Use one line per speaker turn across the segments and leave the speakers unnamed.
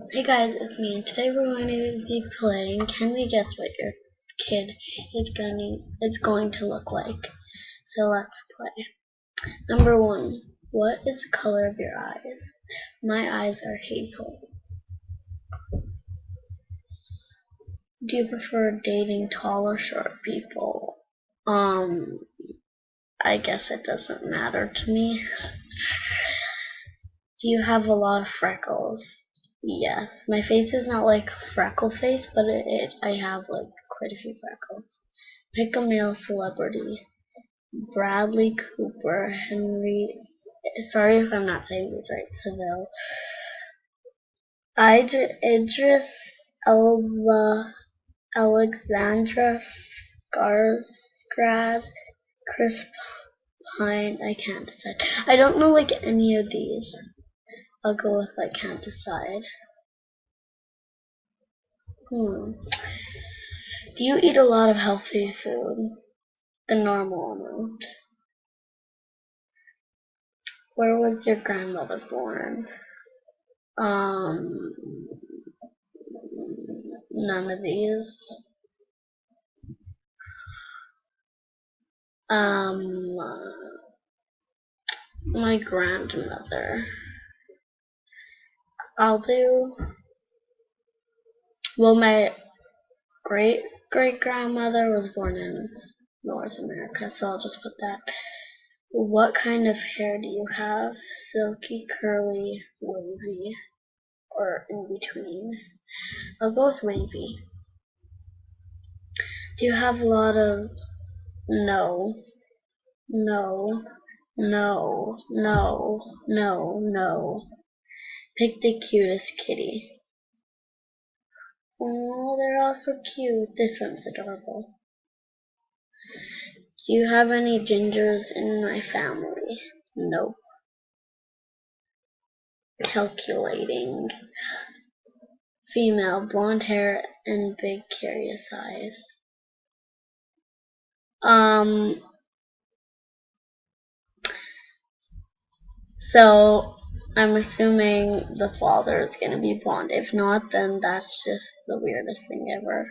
Hey guys, it's me, and today we're going to be playing Can We Guess What Your Kid is going to look like? So let's play. Number 1. What is the color of your eyes? My eyes are hazel. Do you prefer dating tall or short people? I guess it doesn't matter to me. Do you have a lot of freckles? Yes. My face is not like freckle face, but I have like quite a few freckles. Pick a male celebrity. Bradley Cooper, Henry. Sorry if I'm not saying these right. Seville. Idris Elba, Alexandra Skarsgård, Chris Pine. I can't decide. I don't know like any of these. I'll go with I can't decide. Do you eat a lot of healthy food? The normal amount. Where was your grandmother born? None of these. My grandmother. I'll do. Well, my great grandmother was born in North America, so I'll just put that. What kind of hair do you have? Silky, curly, wavy, or in between? I'll go with wavy. Do you have a lot of... No. Pick the cutest kitty. Oh, they're all so cute. This one's adorable. Do you have any gingers in my family? Nope. Calculating. Female, blonde hair and big curious eyes. So I'm assuming the father is gonna be blonde. If not, then that's just the weirdest thing ever.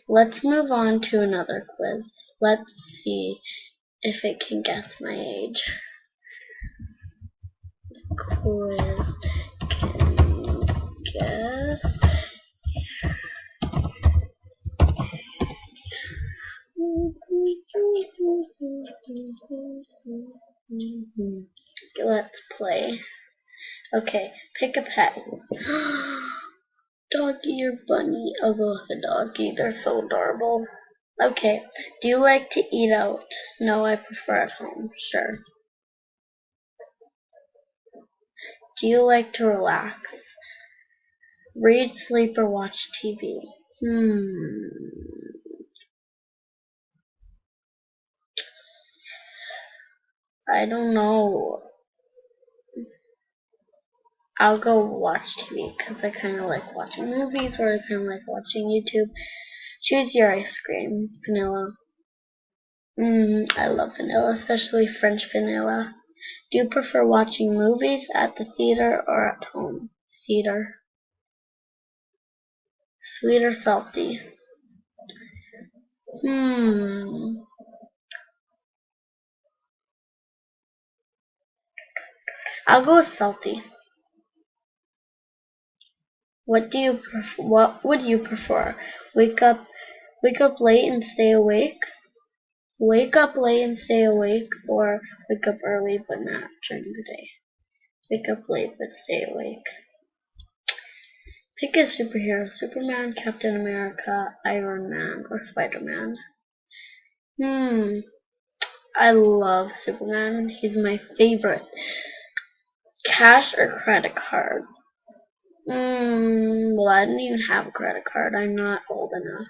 Let's move on to another quiz. Let's see if it can guess my age. Quiz can guess. Let's play. Okay, pick a pet. Doggy or bunny? I'll go with the doggy. They're so adorable. Okay, do you like to eat out? No, I prefer at home. Sure. Do you like to relax? Read, sleep, or watch TV? I don't know. I'll go watch TV because I kind of like watching movies or I kind of like watching YouTube. Choose your ice cream. Vanilla. I love vanilla, especially French vanilla. Do you prefer watching movies at the theater or at home? Theater. Sweet or salty? I'll go with salty. What would you prefer? Wake up late and stay awake? Wake up late and stay awake, or wake up early but not during the day? Wake up late but stay awake. Pick a superhero. Superman, Captain America, Iron Man, or Spider-Man. I love Superman. He's my favorite. Cash or credit card? Well, I didn't even have a credit card. I'm not old enough.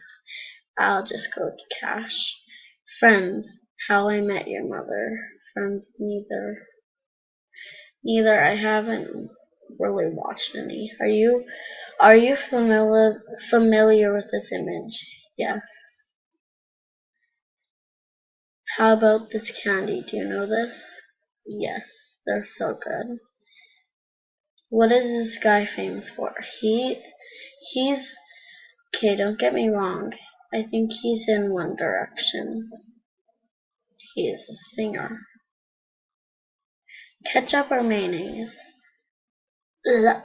I'll just go to cash. Friends. How I Met Your Mother. Friends, neither. I haven't really watched any. Are you familiar with this image? Yes. How about this candy? Do you know this? Yes, they're so good. What is this guy famous for? He's okay, don't get me wrong. I think he's in One Direction. He is a singer. Ketchup or mayonnaise? Ugh.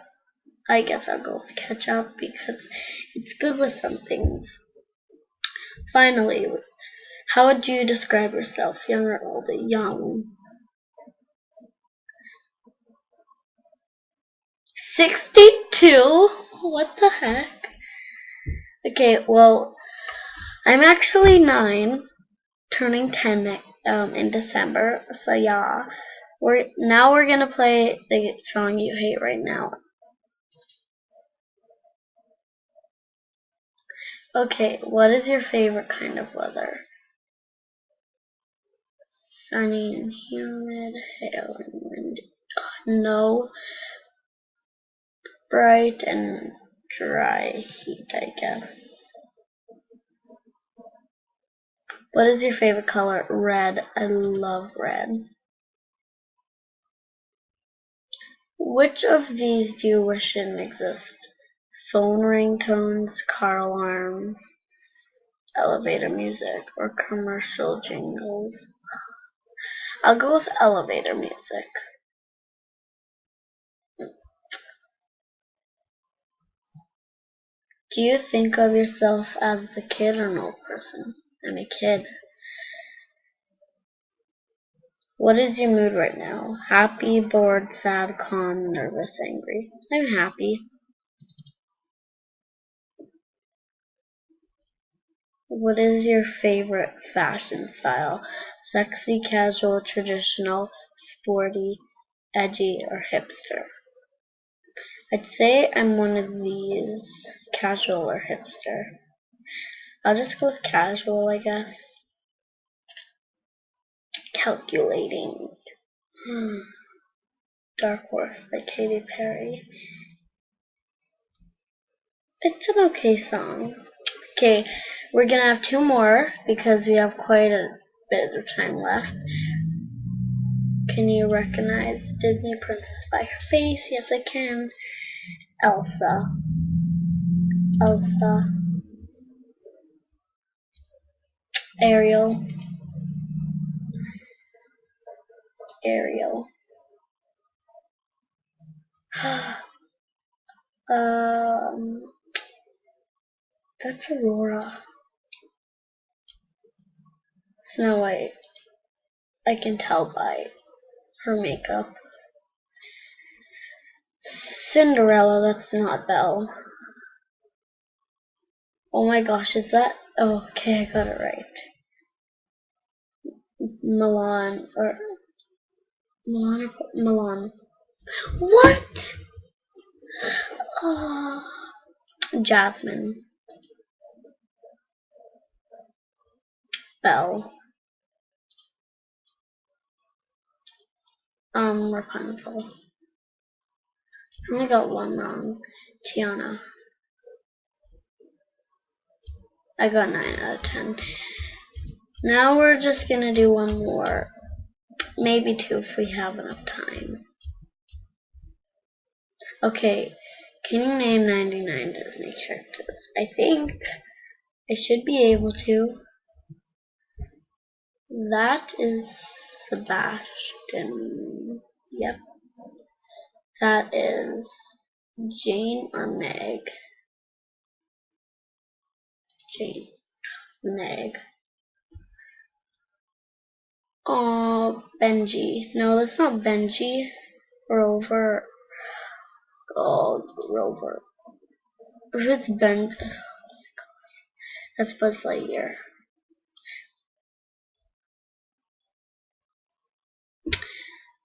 I guess I'll go with ketchup because it's good with some things. Finally, how would you describe yourself, young or old? Young. 62? What the heck? Okay, well, I'm actually 9, turning 10 in December. So yeah, we're gonna play the song you hate right now. Okay, what is your favorite kind of weather? Sunny and humid, hail and windy. No, bright and dry heat, I guess. What is your favorite color? Red. I love red. Which of these do you wish didn't exist? Phone ringtones, car alarms, elevator music, or commercial jingles? I'll go with elevator music. Do you think of yourself as a kid or an old person? I'm a kid. What is your mood right now? Happy, bored, sad, calm, nervous, angry? I'm happy. What is your favorite fashion style? Sexy, casual, traditional, sporty, edgy, or hipster? I'd say I'm one of these, casual or hipster. I'll just go with casual, I guess. Calculating. Dark Horse by Katy Perry. It's an okay song. Okay, we're gonna have 2 more because we have quite a bit of time left. Can you recognize Disney princess by her face? Yes, I can. Elsa. Elsa. Ariel. Ariel. That's Aurora. Snow White. I can tell by her makeup. Cinderella, that's not Belle. Oh my gosh, is that? Oh, okay, I got it right. Milan, or Milan. What? Jasmine. Belle. Rapunzel. I only got one wrong. Tiana. I got 9 out of 10. Now we're just gonna do one more. Maybe 2 if we have enough time. Okay, can you name 99 Disney characters? I think I should be able to. That is Sebastian. Yep. That is Jane or Meg. Jane. Meg. Oh, Benji. No, that's not Benji. Rover. Oh, Rover. If it's Ben, that's Buzz Lightyear.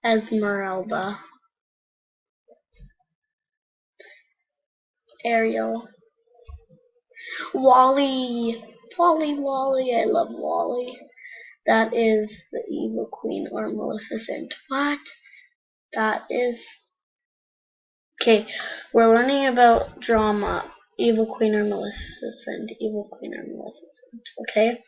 Esmeralda. Ariel. Wally. Wally. I love Wally. That is the Evil Queen or Maleficent. What? That is... Okay, we're learning about drama. Evil Queen or Maleficent. Evil Queen or Maleficent. Okay?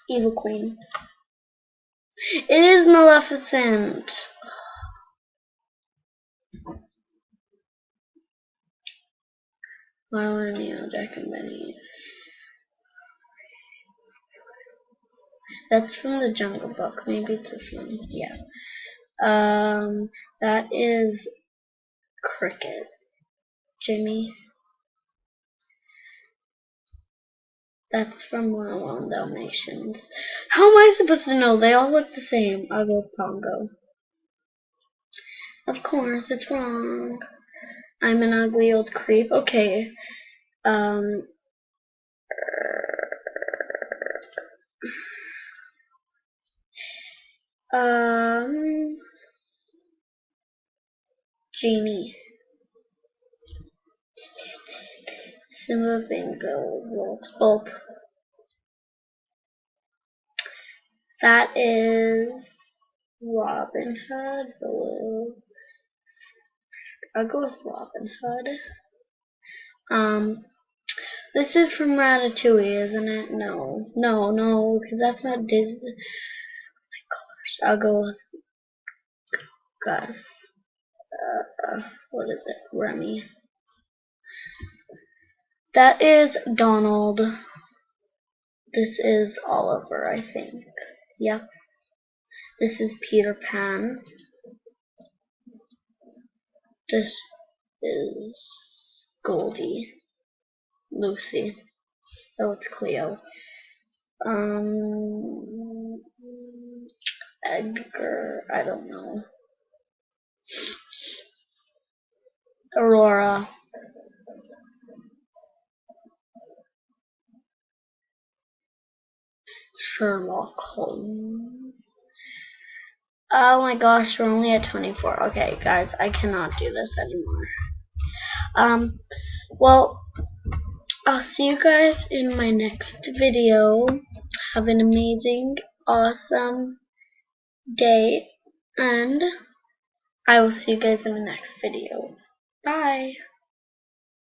Evil Queen. It is Maleficent. Marlon, Neo, Jack and Benny. That's from the Jungle Book. Maybe it's this one. Yeah. That is Cricket. Jimmy. That's from 101 Dalmatians. How am I supposed to know? They all look the same. I'll go with Pongo. Of course, it's wrong. I'm an ugly old creep. Okay. Genie. Simba, Bingo, Bolt. That is Robin Hood. I'll go with Robin Hood. This is from Ratatouille, isn't it? No, because that's not Disney. Oh my gosh, I'll go with Gus. What is it? Remy. That is Donald. This is Oliver, I think. Yep. This is Peter Pan. This is Goldie. Lucy. Oh, it's Cleo. Edgar. I don't know. Aurora. Sherlock Holmes. Oh my gosh, we're only at 24. Okay, guys, I cannot do this anymore. Well, I'll see you guys in my next video. Have an amazing, awesome day, and I will see you guys in the next video. Bye!